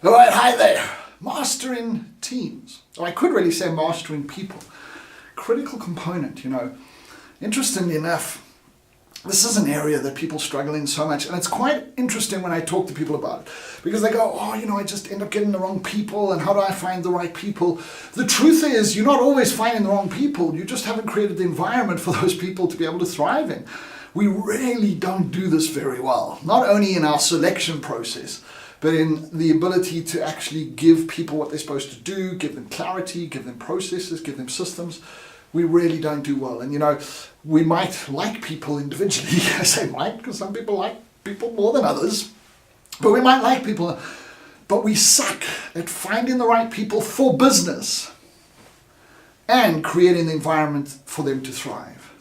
All right, hi there. Mastering teams. Or I could really say mastering people. Critical component, Interestingly enough, this is an area that people struggle in so much, and it's quite interesting when I talk to people about it, because they go, I just end up getting the wrong people, and how do I find the right people? The truth is, you're not always finding the wrong people, you just haven't created the environment for those people to be able to thrive in. We really don't do this very well, not only in our selection process, but in the ability to actually give people what they're supposed to do, give them clarity, give them processes, give them systems. We really don't do well. And we might like people individually. I say might because some people like people more than others. But we might like people, but we suck at finding the right people for business and creating the environment for them to thrive.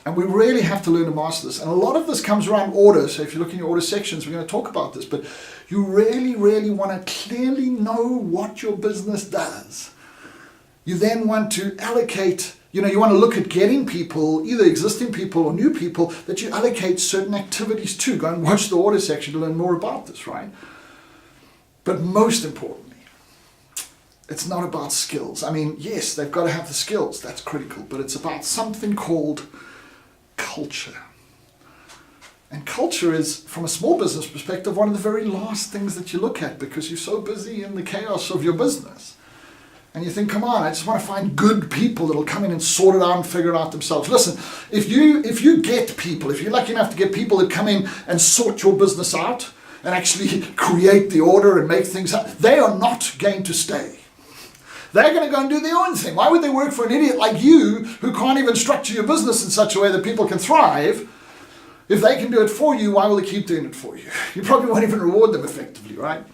And we really have to learn to master this. And a lot of this comes around order. So if you look in your order sections, we're going to talk about this. But you really, really want to clearly know what your business does. You then want to allocate, you want to look at getting people, either existing people or new people, that you allocate certain activities to. Go and watch the order section to learn more about this, right? But most importantly, it's not about skills. Yes, they've got to have the skills. That's critical. But it's about something called culture. And culture is, from a small business perspective, one of the very last things that you look at because you're so busy in the chaos of your business. And you think, come on, I just want to find good people that'll come in and sort it out and figure it out themselves. Listen, if you get people, if you're lucky enough to get people that come in and sort your business out and actually create the order and make things happen, they are not going to stay. They're going to go and do their own thing. Why would they work for an idiot like you who can't even structure your business in such a way that people can thrive? If they can do it for you, why will they keep doing it for you? You probably won't even reward them effectively, right?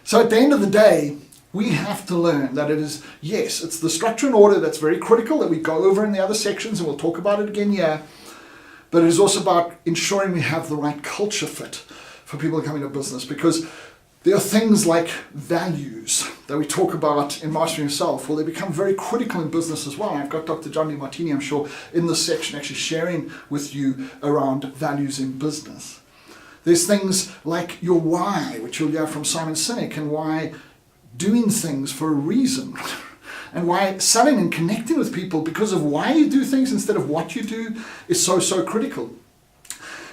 So at the end of the day, we have to learn that it is, yes, it's the structure and order that's very critical that we go over in the other sections, and we'll talk about it again here. But it is also about ensuring we have the right culture fit for people coming to business, because there are things like values that we talk about in Mastering Yourself, where they become very critical in business as well. I've got Dr. John Demartini, I'm sure, in this section actually sharing with you around values in business. There's things like your why, which you'll hear from Simon Sinek, and why doing things for a reason, and why selling and connecting with people because of why you do things instead of what you do is so, so critical.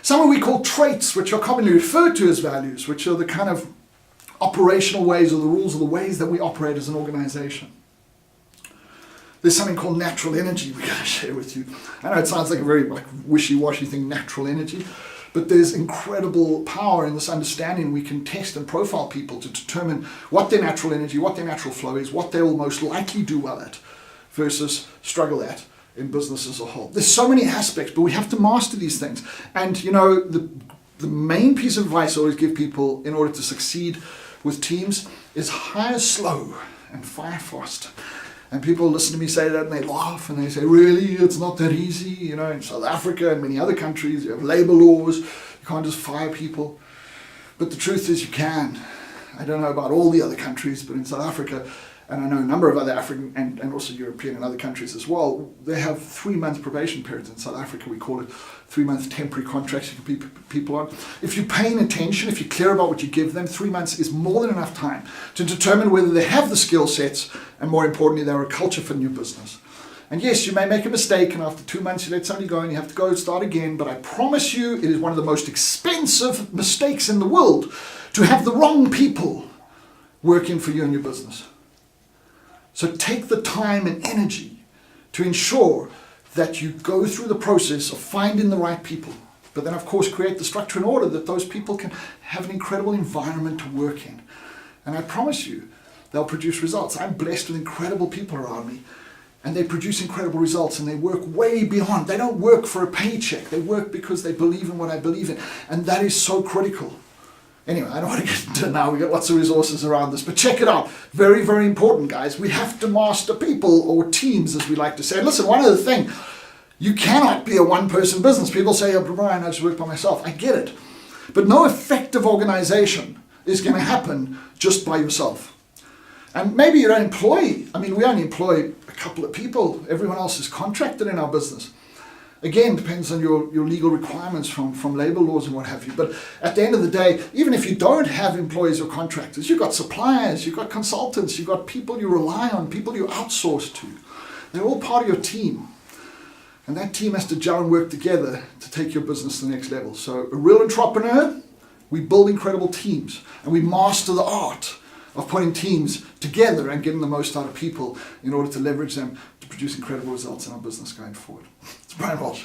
Some of what we call traits, which are commonly referred to as values, which are the kind of operational ways or the rules or the ways that we operate as an organization. There's something called natural energy we're going to share with you. I know it sounds like a very wishy-washy thing, natural energy, but there's incredible power in this understanding. We can test and profile people to determine what their natural energy, what their natural flow is, what they will most likely do well at versus struggle at in business as a whole. There's so many aspects, but we have to master these things. And the main piece of advice I always give people in order to succeed with teams is hire slow and fire fast. And people listen to me say that and they laugh and they say, really, it's not that easy. In South Africa and many other countries, you have labor laws, you can't just fire people. But the truth is you can. I don't know about all the other countries, but in South Africa, and I know a number of other African and also European and other countries as well, they have 3-month probation periods. In South Africa, we call it 3-month temporary contracts you can keep people on. If you're paying attention, if you're clear about what you give them, 3 months is more than enough time to determine whether they have the skill sets and, more importantly, they're a culture for new business. And yes, you may make a mistake, and after 2 months you let somebody go and you have to go and start again, but I promise you it is one of the most expensive mistakes in the world to have the wrong people working for you and your business. So take the time and energy to ensure that you go through the process of finding the right people, but then of course create the structure and order that those people can have an incredible environment to work in. And I promise you, they'll produce results. I'm blessed with incredible people around me, and they produce incredible results, and they work way beyond. They don't work for a paycheck. They work because they believe in what I believe in, and that is so critical. Anyway, I don't want to get into it now. We've got lots of resources around this, but check it out. Very, very important, guys. We have to master people, or teams, as we like to say. And listen, one other thing, you cannot be a one-person business. People say, oh, Brian, I just work by myself. I get it. But no effective organization is going to happen just by yourself. And maybe you don't employ, we only employ a couple of people. Everyone else is contracted in our business. Again, depends on your legal requirements from labor laws and what have you. But at the end of the day, even if you don't have employees or contractors, you've got suppliers, you've got consultants, you've got people you rely on, people you outsource to. They're all part of your team. And that team has to gel and work together to take your business to the next level. So a real entrepreneur, we build incredible teams and we master the art of putting teams together and getting the most out of people in order to leverage them to produce incredible results in our business going forward. It's Brian Walsh.